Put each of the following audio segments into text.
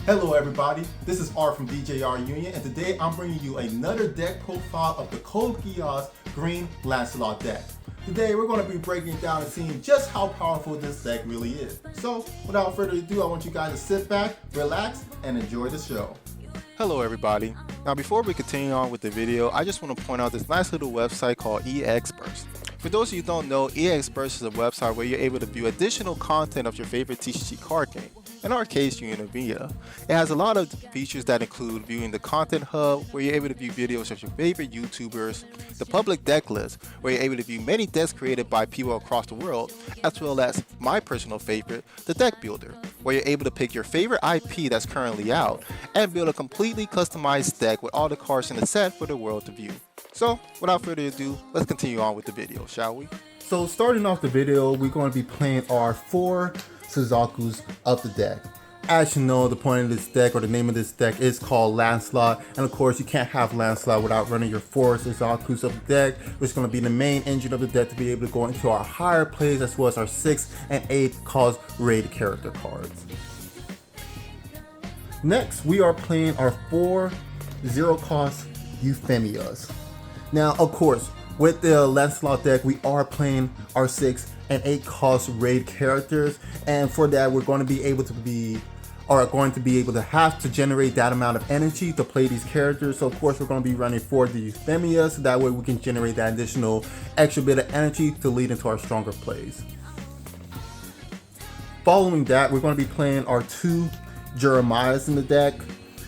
Hello everybody, this is Art from DJR Union, and today I'm bringing you another deck profile of the Geass Green Lancelot deck. Today we're going to be breaking it down and seeing just how powerful this deck really is. So without further ado, I want you guys to sit back, relax, and enjoy the show. Hello everybody. Now before we continue on with the video, I just want to point out this nice little website called EXBurst. For those of you who don't know, EXBurst is a website where you're able to view additional content of your favorite TCG card game. In our case, Univia. It has a lot of features that include viewing the content hub, where you're able to view videos of your favorite YouTubers, the public deck list, where you're able to view many decks created by people across the world, as well as my personal favorite, the deck builder, where you're able to pick your favorite IP that's currently out and build a completely customized deck with all the cards in the set for the world to view. So without further ado, let's continue on with the video, shall we? So starting off the video, we're going to be playing our 4 Suzakus of the deck. As you know, the point of this deck, or the name of this deck, is called Lancelot, and of course you can't have Lancelot without running your 4 Suzakus of the deck, which is going to be the main engine of the deck to be able to go into our higher plays, as well as our 6 and 8 cost raid character cards. Next, we are playing our 4 0 cost Euphemias. Now, of course, with the Lancelot deck, we are playing our 6 and 8 cost raid characters, and for that we're going to be able to have to generate that amount of energy to play these characters. So of course we're going to be running 4 the Euphemias, so that way we can generate that additional extra bit of energy to lead into our stronger plays. Following that, we're going to be playing our 2 Jeremiahs in the deck.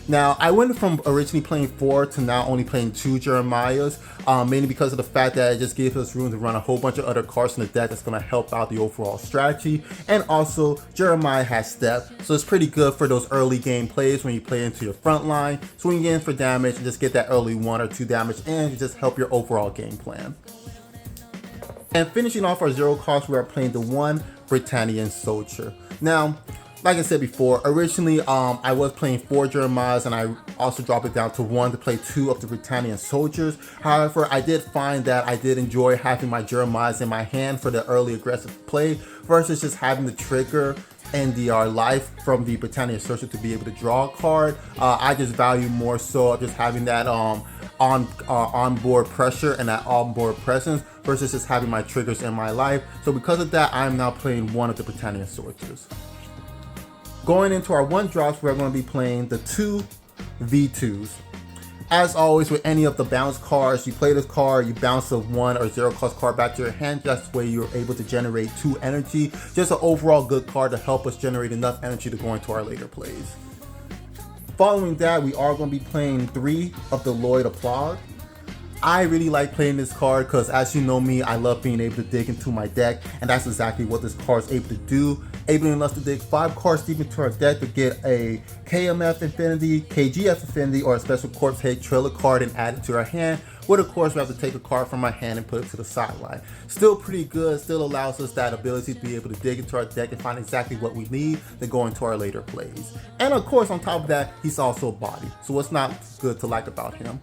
Now, I went from originally playing 4 to now only playing 2 Jeremiahs, mainly because of the fact that it just gives us room to run a whole bunch of other cards in the deck that's going to help out the overall strategy. And also, Jeremiah has step, so it's pretty good for those early game plays when you play into your front line, swing in for damage and just get that early 1 or 2 damage and to just help your overall game plan. And finishing off our 0 cost, we are playing the 1 Britannian Soldier. Now, like I said before, originally I was playing 4 Jeremiahs, and I also dropped it down to 1 to play 2 of the Britannian Soldiers. However, I did find that I did enjoy having my Jeremiahs in my hand for the early aggressive play versus just having the trigger and the life from the Britannian Soldier to be able to draw a card. I just value more so just having that onboard pressure and that onboard presence versus just having my triggers in my life. So because of that, I'm now playing 1 of the Britannian Soldiers. Going into our 1 drops, we're going to be playing the 2 V2s. As always, with any of the bounce cards, you play this card, you bounce a 1 or 0 cost card back to your hand. That's the way you're able to generate 2 energy. Just an overall good card to help us generate enough energy to go into our later plays. Following that, we are going to be playing 3 of the Lloyd Applaud. I really like playing this card because, as you know me, I love being able to dig into my deck, and that's exactly what this card is able to do, enabling us to dig 5 cards deep into our deck to get a KMF Infinity, KGF Infinity, or a Special Corpse Hate Trailer card and add it to our hand. But of course, we have to take a card from my hand and put it to the sideline. Still pretty good, still allows us that ability to be able to dig into our deck and find exactly what we need to go into our later plays. And of course, on top of that, he's also a body, so what's not good to like about him?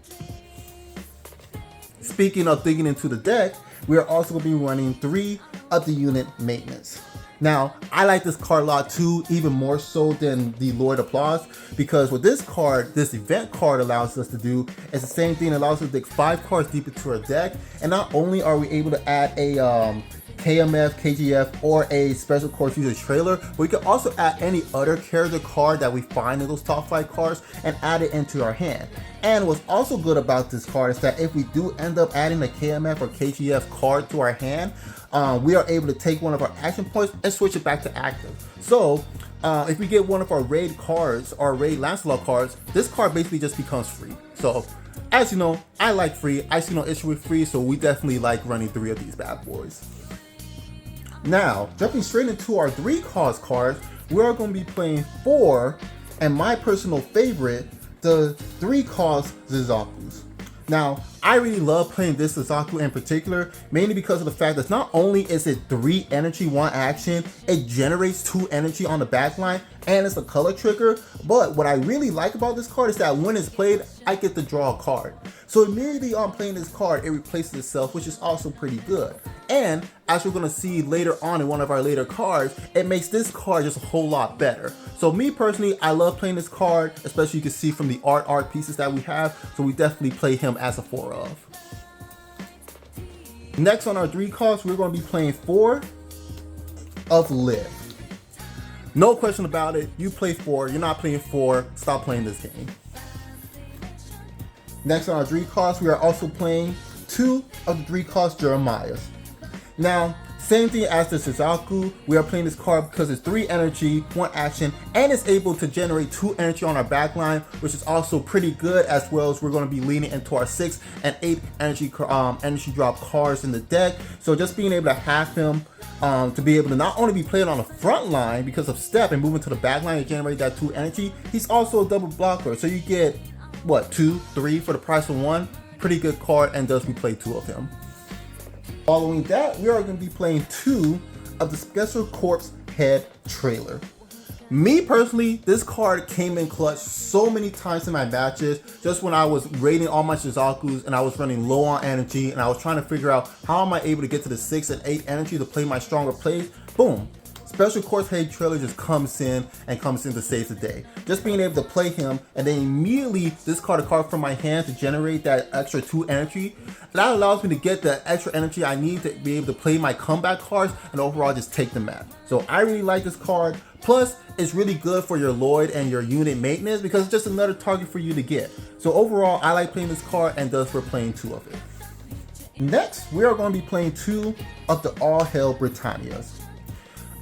Speaking of digging into the deck, we are also going to be running 3 of the unit maintenance. Now, I like this card a lot too, even more so than the Lloyd Applause, because with this card, this event card allows us to do is the same thing. It allows us to dig 5 cards deep into our deck, and not only are we able to add a KMF, KGF, or a Special Corpse User Trailer, but we can also add any other character card that we find in those top 5 cards and add it into our hand. And what's also good about this card is that if we do end up adding a KMF or KGF card to our hand, we are able to take one of our action points and switch it back to active. So if we get one of our raid cards, or raid Lancelot cards, this card basically just becomes free. So as you know, I like free. I see no issue with free, so we definitely like running 3 of these bad boys. Now, jumping straight into our 3 cost cards, we are going to be playing 4, and my personal favorite, the 3 cost Suzakus. Now, I really love playing this Suzaku in particular, mainly because of the fact that not only is it 3 energy, 1 action, it generates 2 energy on the back line, and it's a color trigger. But what I really like about this card is that when it's played, I get to draw a card. So immediately on playing this card, it replaces itself, which is also pretty good. And as we're going to see later on in one of our later cards, it makes this card just a whole lot better. So me personally, I love playing this card, especially you can see from the art pieces that we have. So we definitely play him as a 4 of. Next on our 3 cost, we're going to be playing 4 of Live. No question about it, you play 4, you're not playing 4, stop playing this game. Next on our 3 cost, we are also playing 2 of the 3 cost Jeremiahs. Now, same thing as the Suzaku, we are playing this card because it's 3 energy, 1 action, and it's able to generate 2 energy on our back line, which is also pretty good, as well as we're going to be leaning into our 6 and 8 energy drop cards in the deck. So just being able to have him to be able to not only be played on the front line because of step and moving to the back line and generate that 2 energy, he's also a double blocker. So you get, what, 2, 3 for the price of 1? Pretty good card, and thus we play 2 of him. Following that, we are going to be playing 2 of the Special Corps Head Trailer. Me personally, this card came in clutch so many times in my matches, just when I was raiding all my Suzakus and I was running low on energy and I was trying to figure out how am I able to get to the 6 and 8 energy to play my stronger plays. Boom. Special Corps Head Trailer just comes in to save the day. Just being able to play him and then immediately discard a card from my hand to generate that extra 2 energy, that allows me to get the extra energy I need to be able to play my comeback cards and overall just take the map. So I really like this card. Plus, it's really good for your Lloyd and your unit maintenance because it's just another target for you to get. So overall, I like playing this card, and thus we're playing 2 of it. Next, we are going to be playing 2 of the All Hail Britannias.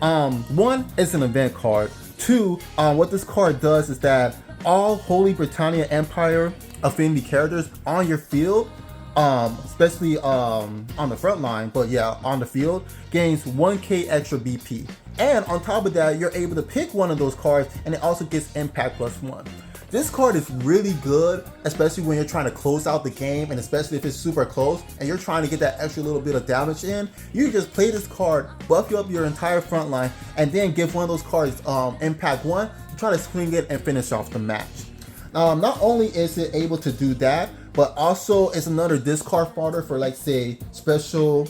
1 is an event card. 2, what this card does is that all Holy Britannia Empire affinity characters on your field, especially on the front line, but yeah, on the field, gains 1k extra BP. And on top of that, you're able to pick one of those cards, and it also gets impact +1. This card is really good, especially when you're trying to close out the game, and especially if it's super close and you're trying to get that extra little bit of damage in. You just play this card, buff you up your entire front line, and then give one of those cards impact 1 to try to swing it and finish off the match. Not only is it able to do that, but also it's another discard fodder for, like, say, Special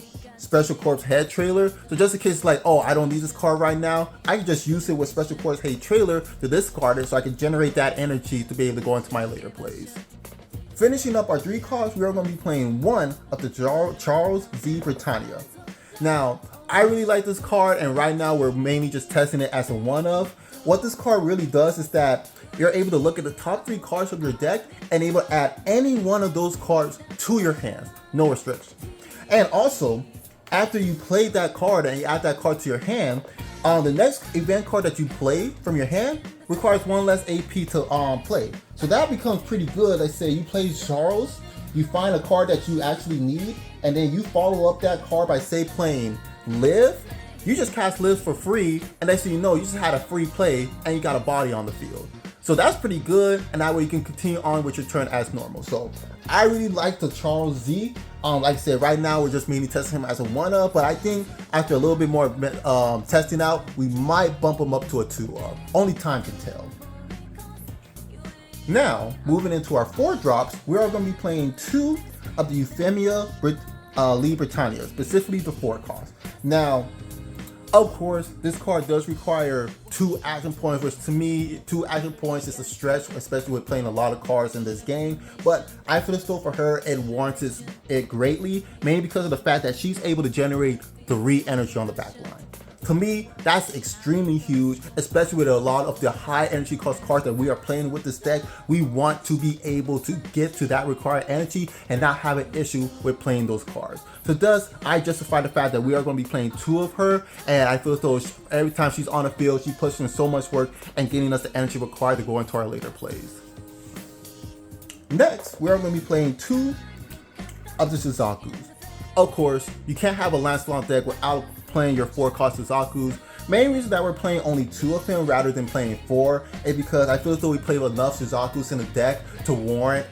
Corps Head Trailer. So just in case, like, oh, I don't need this card right now, I can just use it with Special Corps Head Trailer to discard it so I can generate that energy to be able to go into my later plays. Finishing up our 3 cards, we are going to be playing 1 of the Charles Z Britannia. Now, I really like this card, and right now we're mainly just testing it as a 1 of. What this card really does is that you're able to look at the top 3 cards of your deck and able to add any one of those cards to your hands. No restriction. And also, after you play that card and you add that card to your hand, the next event card that you play from your hand requires 1 less AP to play. So that becomes pretty good. Let's say you play Charles, you find a card that you actually need, and then you follow up that card by, say, playing Live. You just cast Live for free, and next thing you know, you just had a free play and you got a body on the field. So that's pretty good, and that way you can continue on with your turn as normal. So I really like the Charles Z. Like I said, right now we're just mainly testing him as a 1-up, but I think after a little bit more testing out, we might bump him up to a 2-up. Only time can tell. Now, moving into our 4 drops, we are going to be playing 2 of the Euphemia Lee Britannia, specifically the 4 cost. Now, of course, this card does require 2 action points, which to me, 2 action points is a stretch, especially with playing a lot of cards in this game. But I feel as though for her, it warrants it greatly, mainly because of the fact that she's able to generate 3 energy on the back line. To me, that's extremely huge, especially with a lot of the high energy cost cards that we are playing with this deck. We want to be able to get to that required energy and not have an issue with playing those cards. So thus, I justify the fact that we are going to be playing 2 of her, and I feel as though every time she's on the field, she puts in so much work and getting us the energy required to go into our later plays. Next, we are going to be playing 2 of the Suzakus. Of course, you can't have a Lancelot deck without playing your 4 cost Suzakus. Main reason that we're playing only 2 of him rather than playing 4 is because I feel as though we played enough Suzakus in the deck to warrant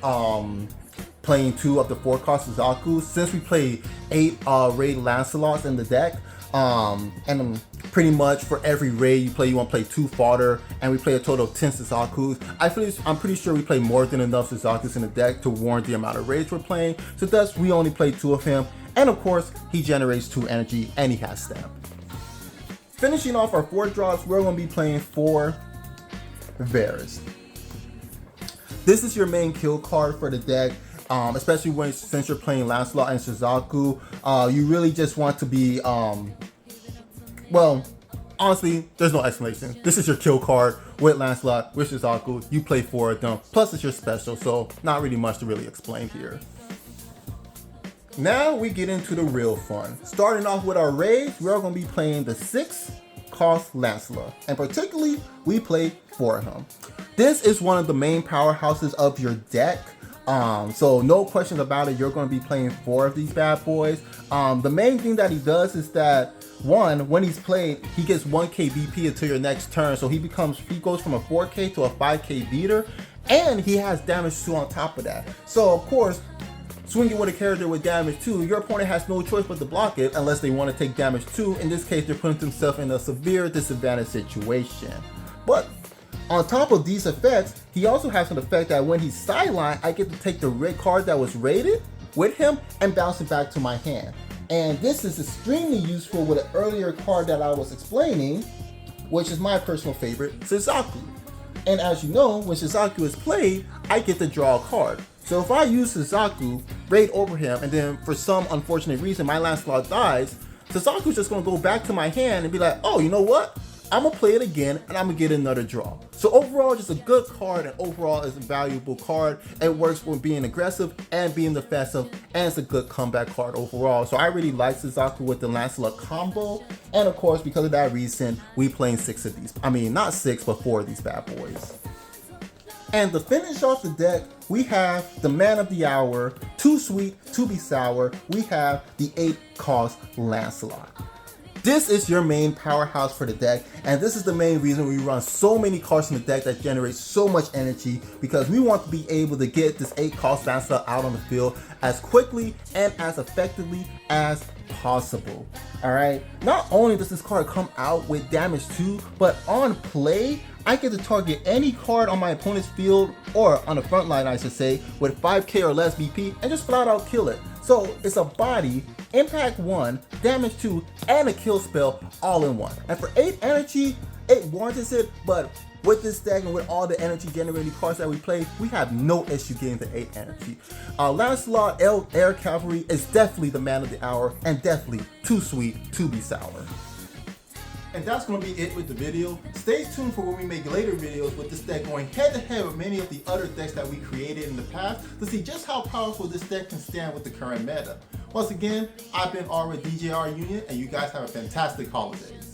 playing 2 of the 4 cost Suzaku. Since we played 8 raid Lancelots in the deck, and pretty much for every raid you play, you want to play 2 fodder, and we play a total of 10 Suzakus. I'm pretty sure we play more than enough Suzakus in the deck to warrant the amount of raids we're playing, so thus we only play 2 of him, and of course he generates 2 energy and he has stamp. Finishing off our 4 drops, we're going to be playing 4 Varus. This is your main kill card for the deck. Especially since you're playing Lancelot and Suzaku, you really just want to be, well, honestly, there's no explanation. This is your kill card with Lancelot, with Suzaku. You play 4 of them, plus it's your special, so not really much to really explain here. Now we get into the real fun. Starting off with our raids, we're going to be playing the 6 cost Lancelot, and particularly we play 4 of him. This is one of the main powerhouses of your deck. So no questions about it, you're going to be playing 4 of these bad boys. The main thing that he does is that, one, when he's played, he gets 1k BP until your next turn, so he goes from a 4k to a 5k beater, and he has damage 2 on top of that. So of course, swinging with a character with damage 2, your opponent has no choice but to block it unless they want to take damage 2. In this case, they're putting themselves in a severe disadvantage situation. But on top of these effects, he also has an effect that when he's sidelined, I get to take the red card that was raided with him and bounce it back to my hand. And this is extremely useful with an earlier card that I was explaining, which is my personal favorite, Suzaku. And as you know, when Suzaku is played, I get to draw a card. So if I use Suzaku, raid over him, and then for some unfortunate reason my Lancelot dies, Suzaku's just going to go back to my hand and be like, oh, you know what? I'm going to play it again and I'm going to get another draw. So overall, just a good card, and overall it's a valuable card. It works for being aggressive and being defensive, and it's a good comeback card overall. So I really like Suzaku with the Lancelot combo. And of course, because of that reason, we playing 6 of these. I mean, not 6, but 4 of these bad boys. And to finish off the deck, we have the man of the hour, too sweet to be sour. We have the 8 cost Lancelot. This is your main powerhouse for the deck, and this is the main reason we run so many cards in the deck that generate so much energy, because we want to be able to get this 8 cost Lancelot out on the field as quickly and as effectively as possible. Alright, not only does this card come out with damage 2, but on play, I get to target any card on my opponent's field, or on the front line I should say, with 5k or less BP and just flat out kill it. So it's a body, impact 1, damage 2, and a kill spell all in one. And for 8 energy, it warrants it, but with this deck and with all the energy generating cards that we play, we have no issue getting the 8 energy. Lancelot Air Cavalry is definitely the man of the hour, and definitely too sweet to be sour. And that's going to be it with the video. Stay tuned for when we make later videos with this deck going head to head with many of the other decks that we created in the past to see just how powerful this deck can stand with the current meta. Once again, I've been R with DJR Union, and you guys have a fantastic holidays.